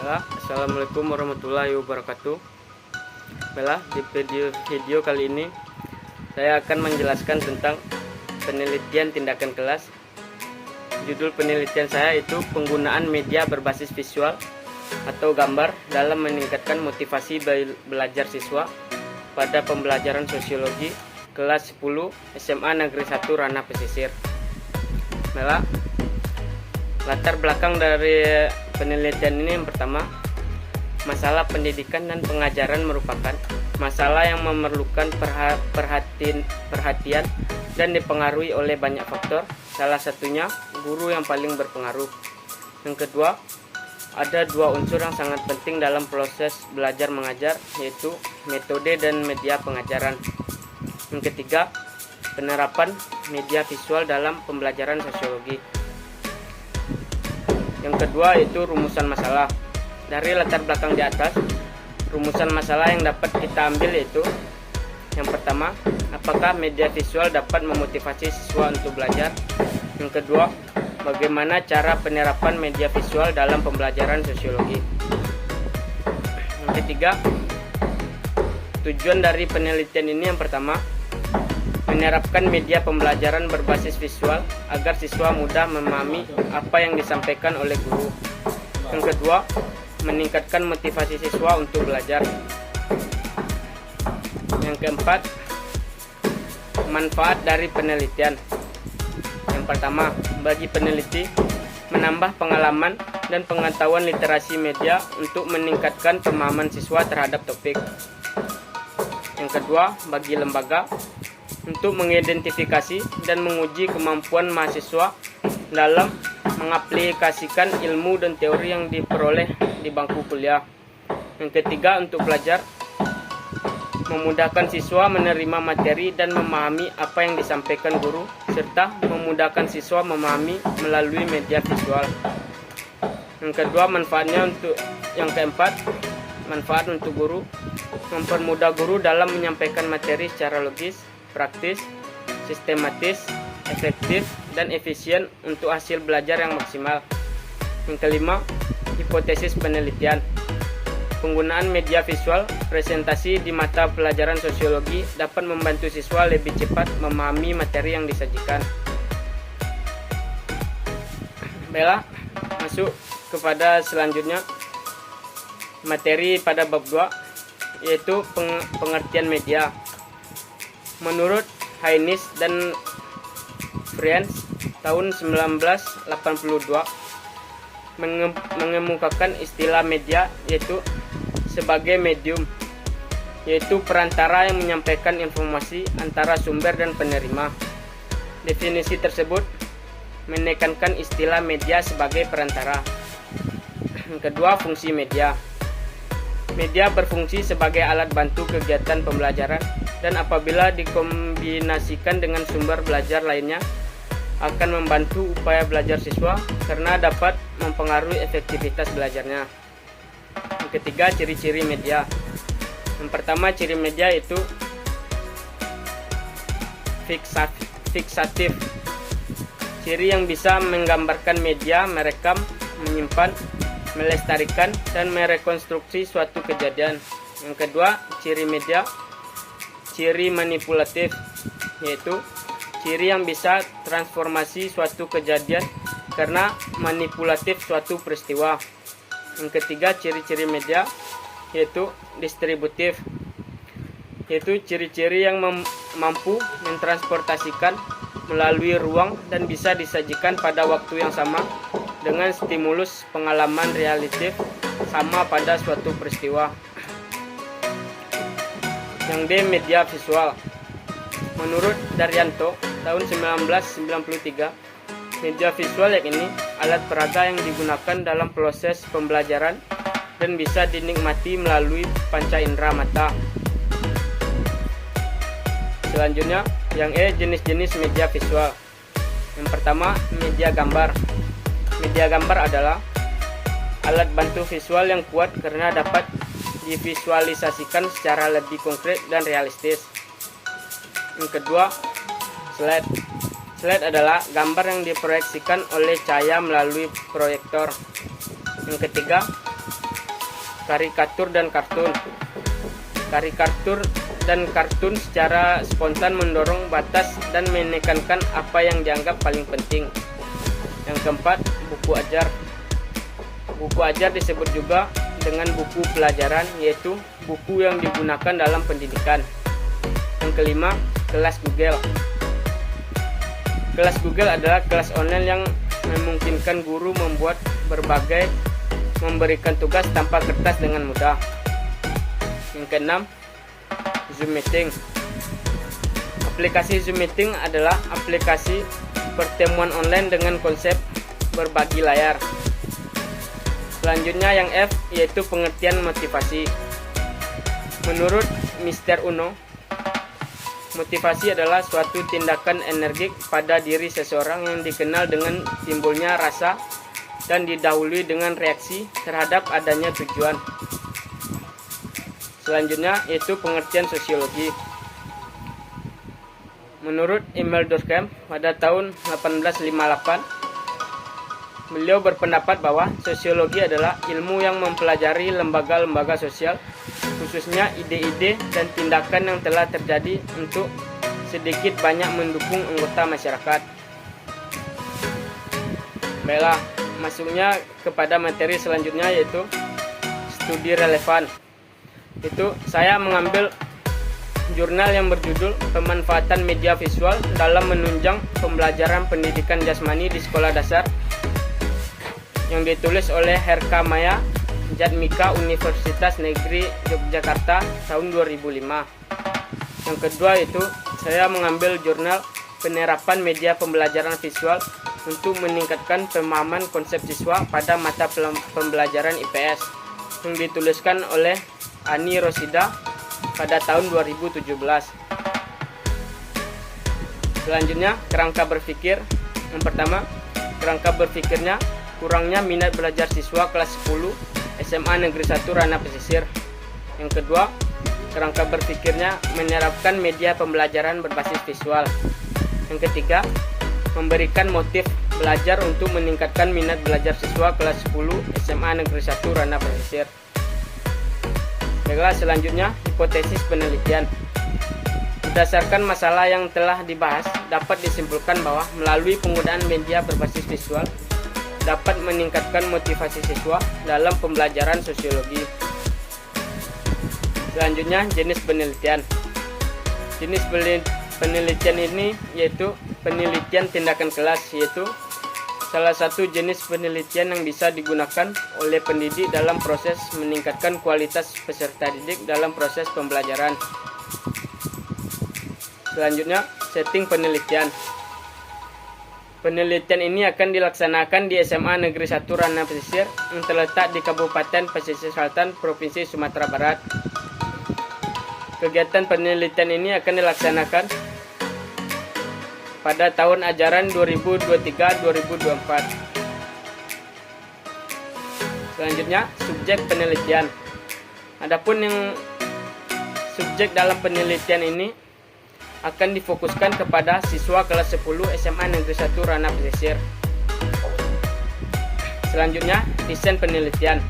Assalamualaikum warahmatullahi wabarakatuh. Di video kali ini saya akan menjelaskan tentang penelitian tindakan kelas. Judul penelitian saya itu penggunaan media berbasis visual atau gambar dalam meningkatkan motivasi belajar siswa pada pembelajaran sosiologi kelas 10 SMA Negeri 1 Ranah Pesisir. Latar belakang dari penelitian ini yang pertama, masalah pendidikan dan pengajaran merupakan masalah yang memerlukan perhatian dan dipengaruhi oleh banyak faktor, salah satunya guru yang paling berpengaruh. Yang kedua, ada dua unsur yang sangat penting dalam proses belajar mengajar, yaitu metode dan media pengajaran. Yang ketiga, penerapan media visual dalam pembelajaran sosiologi. Yang kedua yaitu rumusan masalah. Dari latar belakang di atas, rumusan masalah yang dapat kita ambil yaitu yang pertama, apakah media visual dapat memotivasi siswa untuk belajar? Yang kedua, bagaimana cara penerapan media visual dalam pembelajaran sosiologi? Yang ketiga, tujuan dari penelitian ini yang pertama, menerapkan media pembelajaran berbasis visual agar siswa mudah memahami apa yang disampaikan oleh guru. Yang kedua, meningkatkan motivasi siswa untuk belajar. Yang keempat, manfaat dari penelitian. Yang pertama, bagi peneliti, menambah pengalaman dan pengetahuan literasi media untuk meningkatkan pemahaman siswa terhadap topik. Yang kedua, bagi lembaga, untuk mengidentifikasi dan menguji kemampuan mahasiswa dalam mengaplikasikan ilmu dan teori yang diperoleh di bangku kuliah. Yang ketiga, untuk belajar, memudahkan siswa menerima materi dan memahami apa yang disampaikan guru, serta memudahkan siswa memahami melalui media visual. Yang kedua, yang keempat, manfaat untuk guru, mempermudah guru dalam menyampaikan materi secara logis, praktis, sistematis, efektif, dan efisien untuk hasil belajar yang maksimal. Yang kelima, hipotesis penelitian. Penggunaan media visual presentasi di mata pelajaran sosiologi dapat membantu siswa lebih cepat memahami materi yang disajikan. Baiklah, masuk kepada selanjutnya, materi pada bab 2, yaitu pengertian media. Menurut Haynes dan Friends tahun 1982 mengemukakan istilah media yaitu sebagai medium, yaitu perantara yang menyampaikan informasi antara sumber dan penerima. Definisi tersebut menekankan istilah media sebagai perantara. Yang kedua, fungsi media. Media berfungsi sebagai alat bantu kegiatan pembelajaran dan apabila dikombinasikan dengan sumber belajar lainnya akan membantu upaya belajar siswa karena dapat mempengaruhi efektivitas belajarnya. Yang ketiga, ciri-ciri media. Yang pertama, ciri media itu fiksatif. Ciri yang bisa menggambarkan media, merekam, menyimpan, melestarikan, dan merekonstruksi suatu kejadian. Yang kedua, ciri media, ciri manipulatif, yaitu ciri yang bisa transformasi suatu kejadian karena manipulatif suatu peristiwa. Yang ketiga, ciri-ciri media, yaitu distributif, yaitu ciri-ciri yang mampu mentransportasikan melalui ruang dan bisa disajikan pada waktu yang sama dengan stimulus pengalaman realitif sama pada suatu peristiwa. Yang D, media visual. Menurut Daryanto tahun 1993, media visual yakni alat peraga yang digunakan dalam proses pembelajaran dan bisa dinikmati melalui panca indera mata. Selanjutnya, yang E, jenis-jenis media visual. Yang pertama, media gambar. Media gambar adalah alat bantu visual yang kuat karena dapat divisualisasikan secara lebih konkret dan realistis. Yang kedua, slide. Slide adalah gambar yang diproyeksikan oleh cahaya melalui proyektor. Yang ketiga, karikatur dan kartun. Karikatur dan kartun secara spontan mendorong batas dan menekankan apa yang dianggap paling penting. Yang keempat, buku ajar. Buku ajar disebut juga dengan buku pelajaran, yaitu buku yang digunakan dalam pendidikan. Yang kelima, kelas Google. Kelas Google adalah kelas online yang memungkinkan guru memberikan tugas tanpa kertas dengan mudah. Yang keenam, Zoom Meeting. Aplikasi Zoom Meeting adalah aplikasi pertemuan online dengan konsep berbagi layar. Selanjutnya yang F, yaitu pengertian motivasi. Menurut Mr. Uno, motivasi adalah suatu tindakan energik pada diri seseorang yang dikenal dengan timbulnya rasa dan didahului dengan reaksi terhadap adanya tujuan. Selanjutnya yaitu pengertian sosiologi. Menurut Emil Durkheim pada tahun 1858, beliau berpendapat bahwa sosiologi adalah ilmu yang mempelajari lembaga-lembaga sosial, khususnya ide-ide dan tindakan yang telah terjadi untuk sedikit banyak mendukung anggota masyarakat. Baiklah, masuknya kepada materi selanjutnya yaitu studi relevan. Itu saya mengambil jurnal yang berjudul Pemanfaatan Media Visual dalam Menunjang Pembelajaran Pendidikan Jasmani di Sekolah Dasar, yang ditulis oleh Herka Maya, Jatmika, Universitas Negeri Yogyakarta tahun 2005. Yang kedua itu saya mengambil jurnal Penerapan Media Pembelajaran Visual untuk meningkatkan pemahaman konsep siswa pada mata pembelajaran IPS, yang dituliskan oleh Ani Rosida pada tahun 2017. Selanjutnya, kerangka berpikir. Yang pertama, kerangka berpikirnya kurangnya minat belajar siswa kelas 10 SMA Negeri 1 Ranah Pesisir. Yang kedua, kerangka berpikirnya menerapkan media pembelajaran berbasis visual. Yang ketiga, memberikan motif belajar untuk meningkatkan minat belajar siswa kelas 10 SMA Negeri 1 Ranah Pesisir. Baiklah, selanjutnya hipotesis penelitian. Berdasarkan masalah yang telah dibahas, dapat disimpulkan bahwa melalui penggunaan media berbasis visual dapat meningkatkan motivasi siswa dalam pembelajaran sosiologi. Selanjutnya, jenis penelitian. Jenis penelitian ini yaitu penelitian tindakan kelas, yaitu salah satu jenis penelitian yang bisa digunakan oleh pendidik dalam proses meningkatkan kualitas peserta didik dalam proses pembelajaran. Selanjutnya, setting penelitian. Penelitian ini akan dilaksanakan di SMA Negeri 1 Ranah Pesisir yang terletak di Kabupaten Pesisir Selatan, Provinsi Sumatera Barat. Kegiatan penelitian ini akan dilaksanakan pada tahun ajaran 2023-2024. Selanjutnya, subjek penelitian. Adapun yang subjek dalam penelitian ini akan difokuskan kepada siswa kelas 10 SMA Negeri 1 Ranah Pesisir. Selanjutnya, desain penelitian.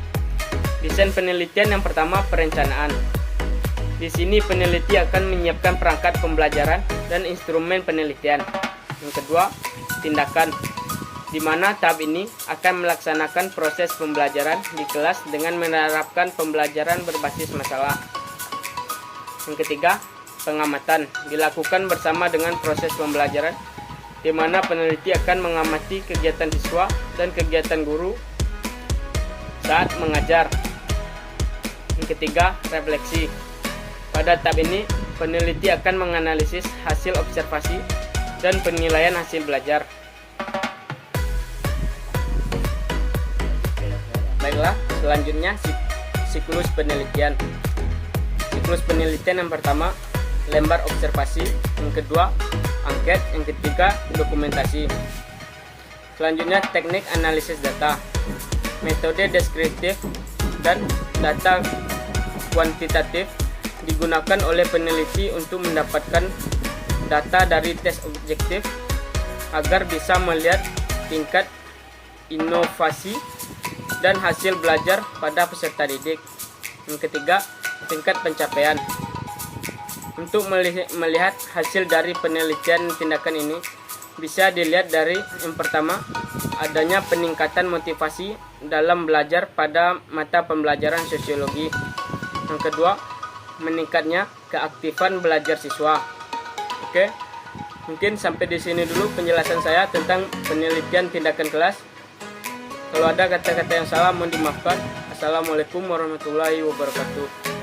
Desain penelitian yang pertama, perencanaan. Di sini peneliti akan menyiapkan perangkat pembelajaran dan instrumen penelitian. Yang kedua, tindakan, di mana tahap ini akan melaksanakan proses pembelajaran di kelas dengan menerapkan pembelajaran berbasis masalah. Yang ketiga, pengamatan, dilakukan bersama dengan proses pembelajaran, di mana peneliti akan mengamati kegiatan siswa dan kegiatan guru saat mengajar. Yang ketiga, refleksi. Pada tahap ini, peneliti akan menganalisis hasil observasi dan penilaian hasil belajar. Baiklah, selanjutnya siklus penelitian. Siklus penelitian yang pertama, lembar observasi. Yang kedua, angket. Yang ketiga, dokumentasi. Selanjutnya, teknik analisis data, metode deskriptif dan data kuantitatif digunakan oleh peneliti untuk mendapatkan data dari tes objektif agar bisa melihat tingkat inovasi dan hasil belajar pada peserta didik. Yang ketiga, tingkat pencapaian. Untuk melihat hasil dari penelitian tindakan ini, bisa dilihat dari yang pertama, adanya peningkatan motivasi dalam belajar pada mata pembelajaran sosiologi. Yang kedua, meningkatnya keaktifan belajar siswa. Oke, mungkin sampai di sini dulu penjelasan saya tentang penelitian tindakan kelas. Kalau ada kata-kata yang salah mohon dimaafkan. Assalamualaikum warahmatullahi wabarakatuh.